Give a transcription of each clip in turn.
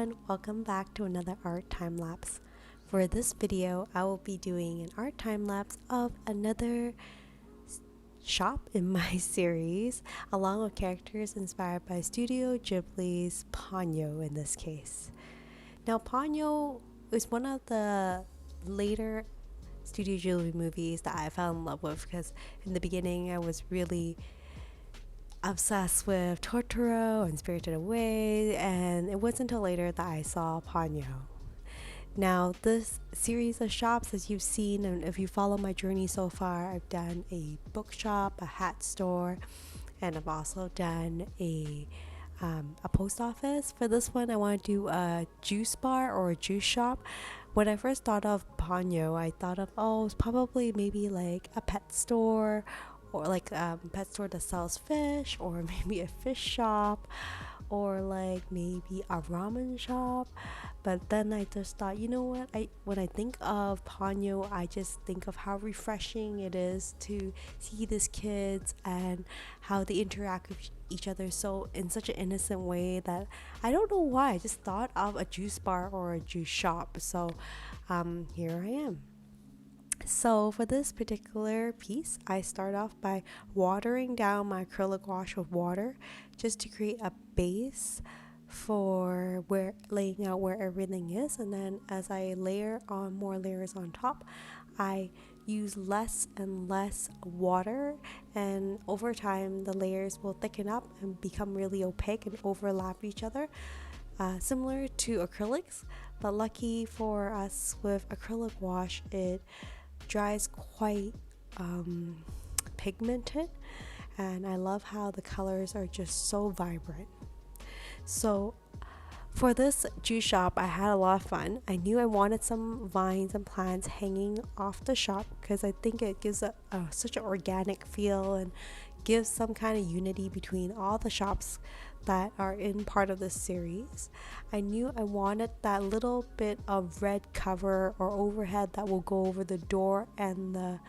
everyone, welcome back to another art time lapse. For this video, I will be doing an art time lapse of another shop in my series, along with characters inspired by Studio Ghibli's Ponyo in this case. Now, Ponyo is one of the later Studio Ghibli movies that I fell in love with because in the beginning I was really obsessed with Totoro and Spirited Away, and it wasn't until later that I saw Ponyo. Now, this series of shops, as you've seen, and if you follow my journey so far, I've done a bookshop, a hat store, and I've also done a post office. For this one, I want to do a juice bar or a juice shop. When I first thought of Ponyo, I thought of, it's probably maybe like a pet store or like a pet store that sells fish, or maybe a fish shop, or like maybe a ramen shop. But then I just thought, you know what, when I think of Ponyo, I just think of how refreshing it is to see these kids and how they interact with each other so in such an innocent way that I don't know why I just thought of a juice bar or a juice shop. So here I am. So for this particular piece, I start off by watering down my acrylic wash with water just to create a base for laying out where everything is, and then as I layer on more layers on top, I use less and less water, and over time the layers will thicken up and become really opaque and overlap each other, similar to acrylics. But lucky for us with acrylic wash, it dries quite pigmented, and I love how the colors are just so vibrant. So for this juice shop, I had a lot of fun. I knew I wanted some vines and plants hanging off the shop because I think it gives such an organic feel and gives some kind of unity between all the shops that are in part of this series. I knew I wanted that little bit of red cover or overhead that will go over the door and the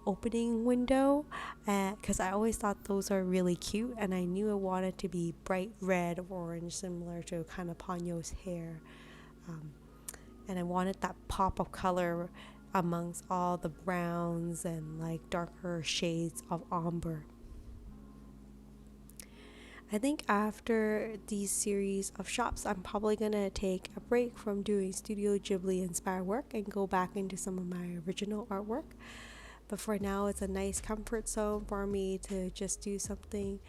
opening window, because I always thought those are really cute, and I knew I wanted to be bright red or orange, similar to kind of Ponyo's hair, and I wanted that pop of color amongst all the browns and like darker shades of umber. I think after these series of shops, I'm probably gonna take a break from doing Studio Ghibli inspired work and go back into some of my original artwork. But for now, it's a nice comfort zone for me to just do something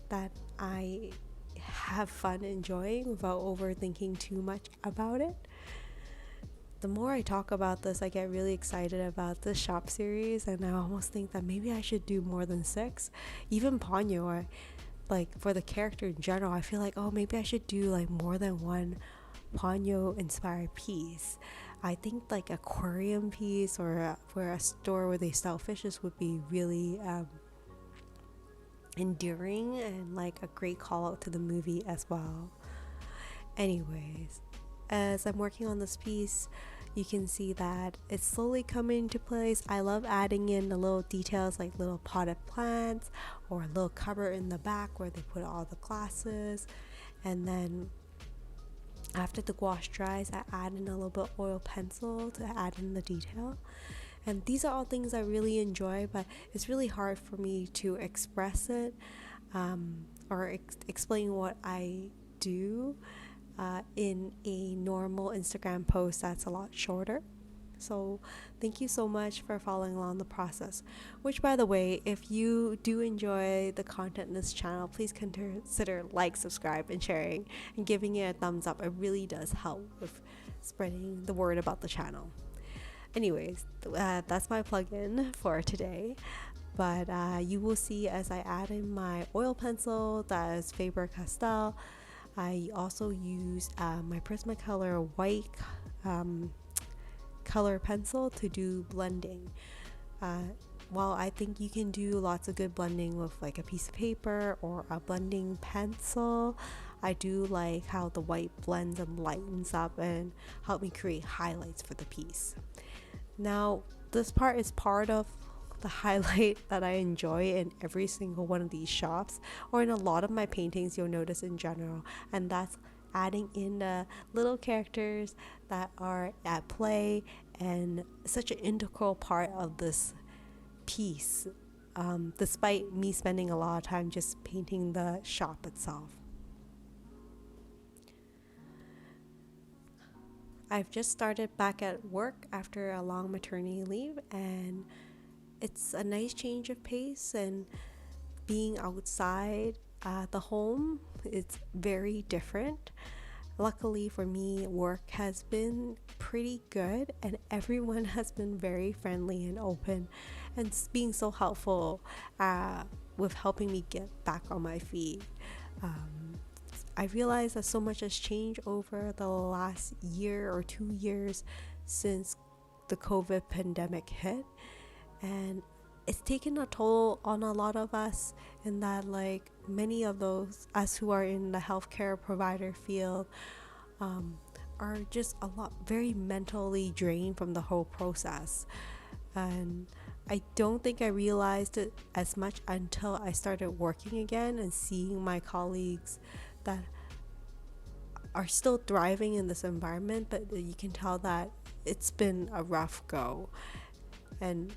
that I have fun enjoying without overthinking too much about it. The more I talk about this, I get really excited about this shop series, and I almost think that maybe I should do more than 6. Even Ponyo, like for the character in general, I feel like, maybe I should do like more than one Ponyo inspired piece. I think like aquarium piece or where a store where they sell fishes would be really endearing and like a great call out to the movie as well. Anyways, as I'm working on this piece, you can see that it's slowly coming into place. I love adding in the little details like little potted plants or a little cupboard in the back where they put all the glasses. And then after the gouache dries, I add in a little bit of oil pencil to add in the detail. And these are all things I really enjoy, but it's really hard for me to express it or explain what I do in a normal Instagram post that's a lot shorter. So thank you so much for following along the process, which, by the way, if you do enjoy the content in this channel, please consider subscribe and sharing and giving it a thumbs up. It really does help with spreading the word about the channel. Anyways, that's my plug-in for today. But you will see as I add in my oil pencil, that is Faber-Castell. I also use my Prismacolor white color pencil to do blending. While I think you can do lots of good blending with like a piece of paper or a blending pencil, I do like how the white blends and lightens up and help me create highlights for the piece. Now, this part is part of the highlight that I enjoy in every single one of these shops, or in a lot of my paintings you'll notice in general, and that's adding in the little characters that are at play and such an integral part of this piece, despite me spending a lot of time just painting the shop itself. I've just started back at work after a long maternity leave, and it's a nice change of pace. And being outside the home, it's very different. Luckily for me, work has been pretty good, and everyone has been very friendly and open and being so helpful with helping me get back on my feet. I realize that so much has changed over the last year or 2 years since the COVID pandemic hit, and it's taken a toll on a lot of us, in that like many of those us who are in the healthcare provider field are just a lot very mentally drained from the whole process. And I don't think I realized it as much until I started working again and seeing my colleagues that are still thriving in this environment, but you can tell that it's been a rough go. And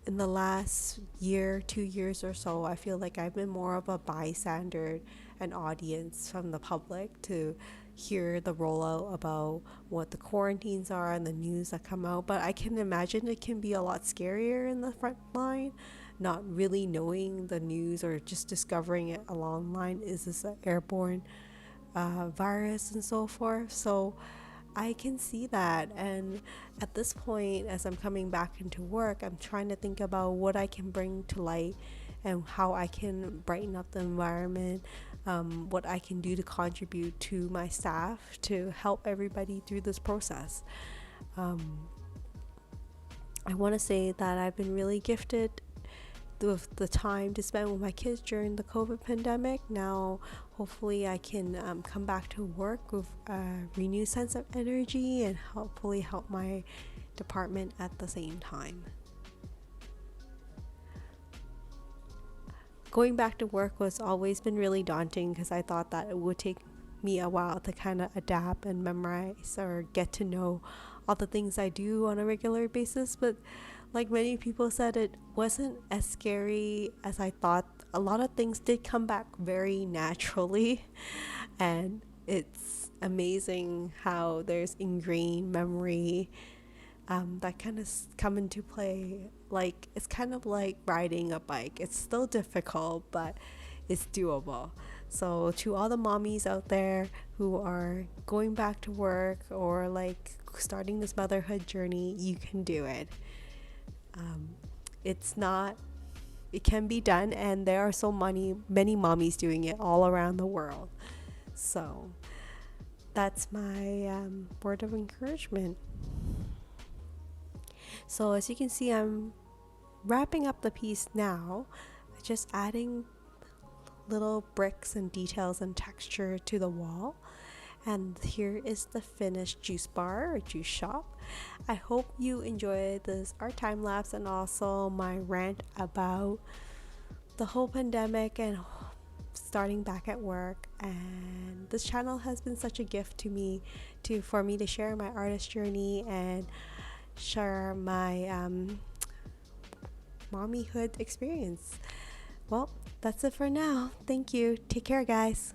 in the last year, 2 years or so, I feel like I've been more of a bystander and audience from the public to hear the rollout about what the quarantines are and the news that come out. But I can imagine it can be a lot scarier in the front line, not really knowing the news or just discovering it along line. Is this an airborne virus and so forth? So I can see that. And at this point, as I'm coming back into work, I'm trying to think about what I can bring to light and how I can brighten up the environment, what I can do to contribute to my staff to help everybody through this process. I want to say that I've been really gifted with the time to spend with my kids during the COVID pandemic. Now, hopefully, I can come back to work with a renewed sense of energy and hopefully help my department at the same time. Going back to work was always been really daunting because I thought that it would take me a while to kind of adapt and memorize or get to know all the things I do on a regular basis. But like many people said, it wasn't as scary as I thought. A lot of things did come back very naturally, and it's amazing how there's ingrained memory that kind of come into play. Like, it's kind of like riding a bike. It's still difficult, but it's doable. So to all the mommies out there who are going back to work or like starting this motherhood journey, you can do it. It can be done, and there are so many mommies doing it all around the world. So that's my word of encouragement. So as you can see, I'm wrapping up the piece now, just adding little bricks and details and texture to the wall. And here is the finished juice bar or juice shop. I hope you enjoyed this art time lapse and also my rant about the whole pandemic and starting back at work. And this channel has been such a gift to me for me to share my artist journey and share my mommyhood experience. Well, that's it for now. Thank you. Take care, guys.